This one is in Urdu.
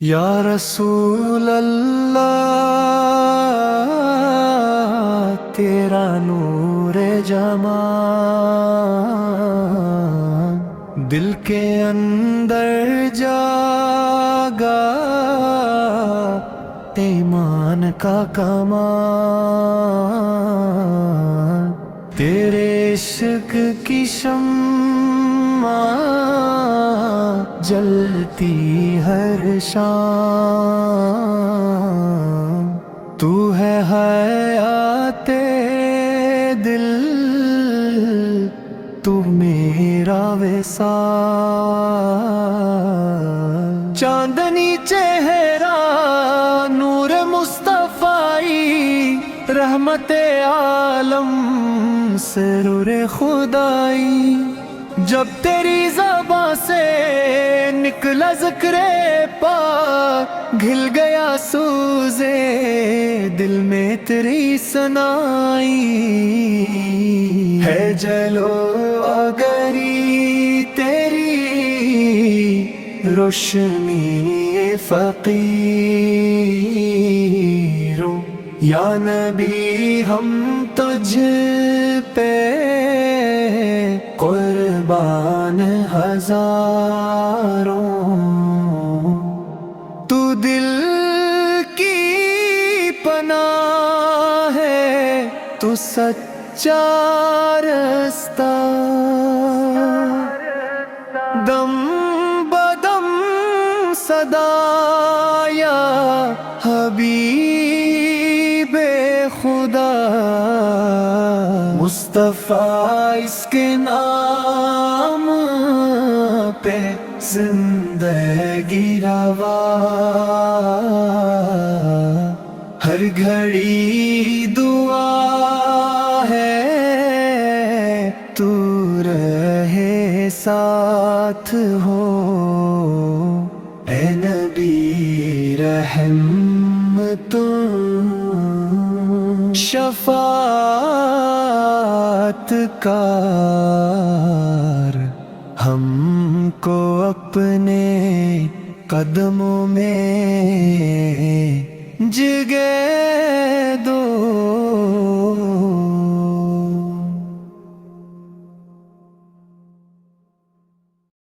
یا رسول اللہ تیرا نور جمال دل کے اندر جاگا ایمان کا کمال تیرے عشق کی شمع جلتی ہر شام تو ہے حیات دل تو میرا وصال چاندنی چہرہ نور مصطفی رحمت عالم سرور خدائی جب تیری زبان سے نکلا ذکر پاک گھل گیا سوزے دل میں تیری ثنائی ہے جلو اگری تیری روشنی فقیروں یا نبی ہم تجھ پہ قربان ہزاروں تو دل کی پناہ ہے تو سچا رستہ دم بدم صدا یا حبیب خدا مصطفیٰ اس کے نام پہ زندگی روا ہر گھڑی دعا ہے تو رہے ساتھ ہو اے نبی رحم تم شفاعت کار ہم کو اپنے قدموں میں جگہ